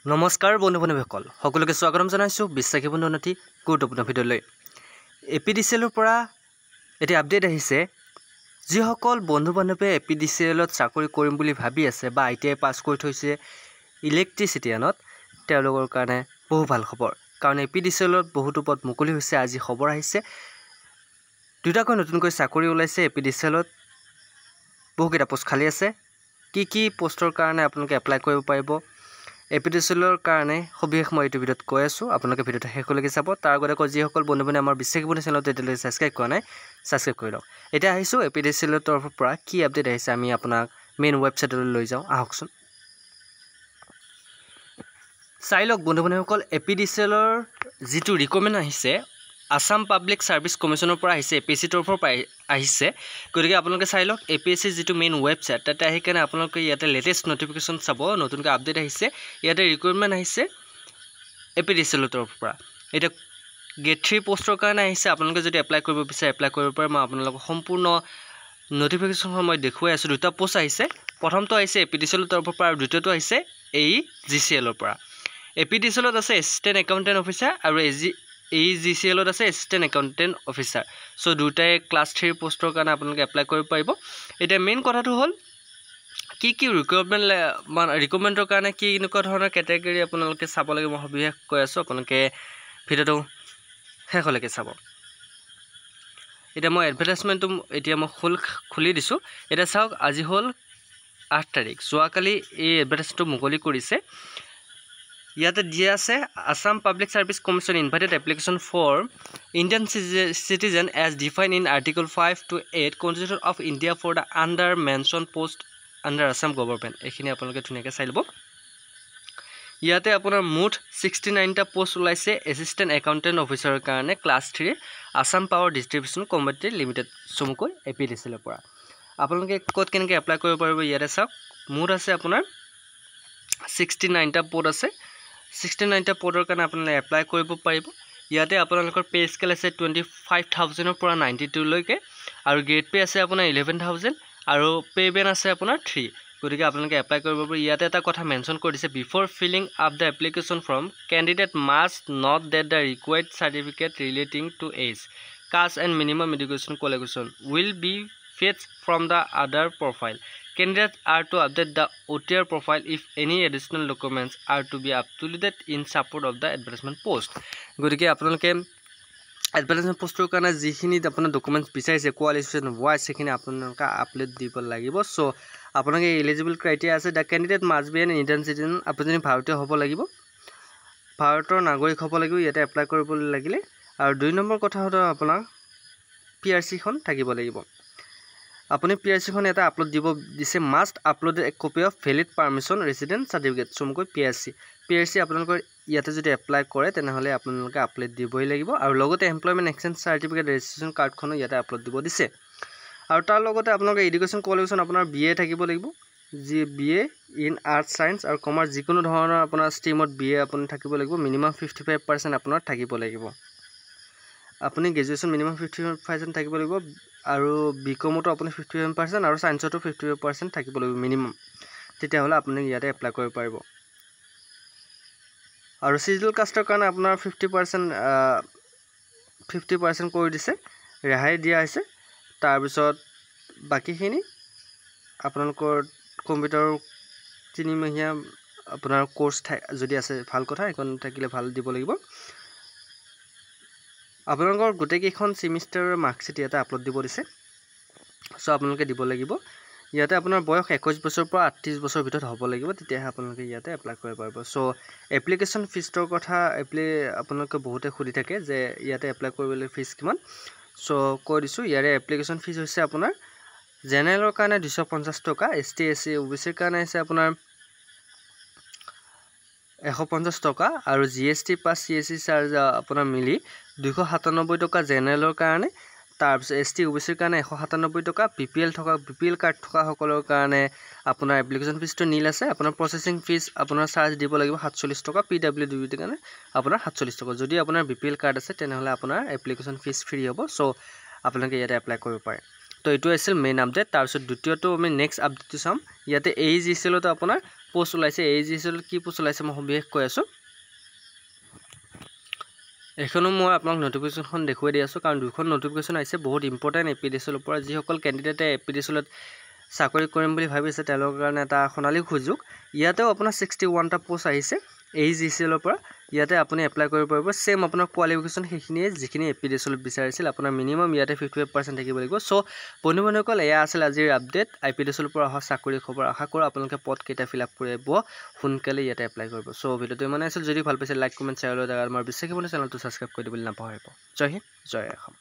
নমস্কাৰ বন্ধু-বান্ধৱীসকল সকলোকে স্বাগতম জনাইছো বিশ্বাসী বন্ধু উন্নতি গুৰুত্বপূৰ্ণ ভিডিঅ'লৈ এপিডিচিএলৰ পৰা এটা আপডেট আহিছে যিসকল বন্ধু-বান্ধৱীয়ে এপিডিচিএলত চাকৰি কৰিম বুলি ভাবি আছে বা আইটিআই পাছ কৰি থৈছে ইলেক্ট্ৰিচিটিয়ানত তেওঁলোকৰ কাৰণে বহু ভাল খবৰ কাৰণ এপিডিচিএলত বহুতো পদ মুকলি হৈছে আজি খবৰ আহিছে দুটাকৈ নতুনকৈ চাকৰি ওলাইছে এপিডিচিএলত বহুকেইটা পোষ্ট খালী আছে কি পোষ্টৰ কাৰণে আপোনালোকে এপ্লাই কৰিব পাৰিব এপিডিচিএলৰ কাৰণে সবিশেষ মই এই ভিডিঅ'ত কৈ আছো আপোনালোকে ভিডিঅ'টো শেষলৈকে চাব তাৰ আগতে কৈ যিসকল বন্ধু-বান্ধৱী আমাৰ বিশ্বাসী বন্ধু চেনেলটো এতিয়ালৈ সাবস্ক্ৰাইব কৰা নাই সাবস্ক্ৰাইব কৰি লওক এতিয়া আহিছো এপিডিচিএলৰ তৰফৰ পৰা কি আপডেট আহিছে আমি আপোনাক মেইন ৱেবছাইটলৈ লৈ যাওঁ আহকচোন চাই লওক বন্ধু-বান্ধৱীসকল এপিডিচিএলৰ যিটো ৰিকমেণ্ড আহিছে আসাম পাব্লিক সাৰ্ভিস কমিশনৰ পৰা আহিছে এপিএসসি তৰফৰ পৰা আহিছে গতিকে আপোনালোকে চাই লওক এপিএসসি যিটো মেইন ৱেবছাইট তাতে আহি কেনে আপোনালোকে ইয়াতে লেটেষ্ট নটিফিকেশন চাব নতুনকৈ আপডেট আহিছে ইয়াতে ৰিকুৱাৰমেণ্ট আহিছে এপিডিচিএলৰ তৰফৰ পৰা এটা গেট 3 পোষ্টৰ কাৰণে আহিছে আপোনালোকে যদি এপ্লাই কৰিব বিচাৰে এপ্লাই কৰিব পাৰে মই আপোনালোকক সম্পূৰ্ণ নটিফিকেশন মই দেখুৱাই আছো দুটা পোষ্ট আহিছে প্ৰথমটো আহিছে এপিডিচিএলৰ তৰফৰ পৰা আৰু দ্বিতীয়টো আহিছে জিচিএলৰ পৰা এপিডিচিএলত আছে এছিষ্টেণ্ট একাউণ্টেণ্ট অফিচাৰ আৰু জিচিএলত আছে এছিষ্টেণ্ট একাউণ্টেণ্ট অফিচাৰ সো দুটাই ক্লাছ 3 পোষ্টৰ কাৰণে আপোনালোকে এপ্লাই কৰিব পাৰিব এটা মেইন কথাটো হ'ল কি ৰিকমেণ্ডৰ কাৰণে কি এনেকুৱা ধৰণৰ কেটেগৰী আপোনালোকে চাব লাগে মই সবিশেষ কৈ আছো আপোনালোকে ভিডিঅ'টো শেষলৈকে চাব এটা মই এডভাৰটাইজমেণ্টটো এতিয়া মই খুলি দিছো এটা চাওক আজি হ'ল 8 তাৰিখ যোৱাকালি এই এডভাৰটাইজটো মুকলি কৰিছে ইয়াতে দিয়া আছে Assam public service commission invited application for Indian citizen as defined in article 5 to 8 constitution of India for the under mention post under Assam government এইখিনি আপোনালোকে ধুনীয়াকৈ চাই ল'ব ইয়াতে আপোনাৰ মুঠ 69টা পোষ্ট ওলাইছে এছিষ্টেণ্ট একাউণ্টেণ্ট অফিচাৰৰ কাৰণে class 3 Assam power distribution company limited চমুকৈ এপিডিচিএলৰ পৰা আপোনালোকে ক'ত কেনেকৈ এপ্লাই কৰিব পাৰিব ইয়াতে চাওক মুঠ আছে আপোনাৰ 69টা পোষ্ট আছে 69টা পদৰ কাৰণে আপোনালোকে এপ্লাই কৰিব পাৰিব ইয়াতে আপোনালোকৰ পে স্কেল আছে 25000 ৰ পৰা 92 লৈকে আৰু গ্ৰেড পে আছে আপোনাৰ 11000 আৰু পে বেন আছে আপোনাৰ 3 গতিকে আপোনালোকে এপ্লাই কৰিব পাৰিব ইয়াতে এটা কথা মেনশন কৰি দিছে before filling up the application form candidate must not date the required certificate relating to age caste and minimum education qualification will be fetched from the other profile. Candidates are to update the OTR profile if any additional documents are to be uploaded in support of the advertisement post. গতিকে আপোনালোকে advertisement পোষ্টৰ কাৰণে যিখিনি আপোনাৰ documents বিচাৰিছে qualification wise সেইখিনি আপোনালোকে upload দিব লাগিব সো আপোনালোকে এলিজিবল ক্ৰাইটেৰিয়া আছে the candidate must B N Indian citizen আপুনি ভাৰতীয় হ'ব লাগিব ভাৰতৰ নাগৰিক হ'ব লাগিব ইয়াতে এপ্লাই কৰিব লাগিলে আৰু দুই নম্বৰ কথা হ'ল আপোনাৰ পিআৰসি খন থাকিব লাগিব আপুনি পিআৰসি খন এটা আপলোড দিব দিছে must upload a copy of valid permission resident certificate চমুকৈ পিআৰসি আপোনালোকৰ ইয়াতে যদি এপ্লাই কৰে তেনেহলে আপোনালোকে আপলোড দিবই লাগিব আৰু লগতে এমপ্লয়মেন্ট এক্সচেঞ্জ সাৰ্টিফিকেট ৰেজিষ্ট্ৰেচন কাৰ্ডখনো ইয়াতে আপলোড দিব দিছে আৰু তাৰ লগতে আপোনালোকৰ এডুকেশ্যন কোৱালিফিকেশ্যন আপোনাৰ বিএ থাকিব লাগিব যি বিএ ইন আৰ্টছ সায়েন্স আৰু কমাৰ্চ যিকোনো ধৰণৰ আপোনাৰ ষ্ট্ৰীমত বিএ আপুনি থাকিব লাগিব মিনিমাম 55% আপোনাৰ থাকিব লাগিব আপুনি গ্ৰেজুৱেচন মিনিমাম 55% থাকিব লাগিব আৰু বিকমতো আপুনি 51% আৰু সায়েন্সতো 55% থাকিব লাগিব মিনিমাম তেতিয়া হলে আপুনি ইয়াতে এপ্লাই কৰিব পাৰিব আৰু সিজুৱেল কাষ্টৰ কাৰণে আপোনাৰ 50% কৰি দিছে ৰেহাই দিয়া হৈছে তাৰ পিছত বাকিখিনি আপোনালোকৰ কম্পিউটাৰ 3 মাহিয়া আপোনাৰ কোৰ্স যদি আছে ভাল কথা এখন থাকিলে ভাল দিব লাগিব আপোনালোকৰ গোটেইকেইখন সেমিষ্টাৰৰ মাৰ্কশিট ইয়াতে আপলোড দিব দিছে সো আপোনালোকে দিব লাগিব ইয়াতে আপোনাৰ বয়স 21 বছৰৰ পৰা 38 বছৰৰ ভিতৰত হ'ব লাগিব তেতিয়া আপোনালোকে ইয়াতে এপ্লাই কৰিব পাৰিব সো এপ্লিকেশন ফিছৰ কথা আপোনালোকে বহুতে খুদি থাকে যে ইয়াতে এপ্লাই কৰিবলৈ ফিছ কিমান সো কৈ দিছো ইয়াৰে এপ্লিকেশন ফিছ হৈছে আপোনাৰ জেনেৰেলৰ কাৰণে 250 টকা এসটি এসসি ওবিসিৰ কাৰণে আছে আপোনাৰ 150 টকা আৰু জিএসটি প্লাস সিএসসি চাৰ্জ আপোনাৰ মিলি 297 টকা জেনেৰেলৰ কাৰণে তাৰ পিছত এসটি ওবিসিৰ কাৰণে 197 টকা বিপিএল কাৰ্ড থকা সকলৰ কাৰণে আপোনাৰ এপ্লিকেশন ফিছটো নীল আছে আপোনাৰ প্ৰসেসিং ফিছ আপোনাৰ চাৰ্জ দিব লাগিব 47 টকা পিডব্লিউডিৰ কাৰণে আপোনাৰ 47 টকা যদি আপোনাৰ বিপিএল কাৰ্ড আছে তেনেহলে আপোনাৰ এপ্লিকেশন ফিছ ফ্ৰী হ'ব সো আপোনালোকে ইয়াতে এপ্লাই কৰিব পাৰে তো এটো আছিল মেইন আপডেট তাৰ পিছত দ্বিতীয়টো আমি নেক্সট আপডেটটো চাম ইয়াতে জিচিএলটো আপোনাৰ পোষ্ট ওলাইছে AGSL কি পোষ্ট ওলাইছে মই সবিশেষ কৈ আছোঁ এখনো মই আপোনাক নটিফিকেশ্যনখন দেখুৱাই দি আছোঁ কাৰণ দুখন নটিফিকেশ্যন আহিছে বহুত ইম্পৰ্টেণ্ট APDCL পৰা যিসকল কেণ্ডিডেটে APDCLত চাকৰি কৰিম বুলি ভাবিছে তেওঁলোকৰ কাৰণে এটা সোণালী সুযোগ ইয়াতেও আপোনাৰ 61টা পোষ্ট আহিছে AGSL পৰা ইয়াতে আপুনি এপ্লাই কৰিব পাৰিব সেম আপোনাৰ কোৱালিফিকেশ্যন সেইখিনিয়ে যিখিনি APDCL বিচাৰিছিল আপোনাৰ মিনিমাম ইয়াতে 55% থাকিব লাগিব সো বন্ধুসকল এয়া আছিল আজিৰ আপডেট APDCL পৰা অহা চাকৰি খবৰ আশা কৰোঁ আপোনালোকে পদ কেইটা ফিল আপ কৰিব সোনকালে ইয়াতে এপ্লাই কৰিব সো ভিডিওটো ইমানেই আছিল যদি ভাল পাইছে লাইক কমেন্ট শ্বেয়াৰ লৈ আমাৰ বিশ্বাসী বন্ধু চেনেলটো সাবস্ক্ৰাইব কৰি দিবলৈ নাপাহৰিব জয় হিন্দ জয় অসম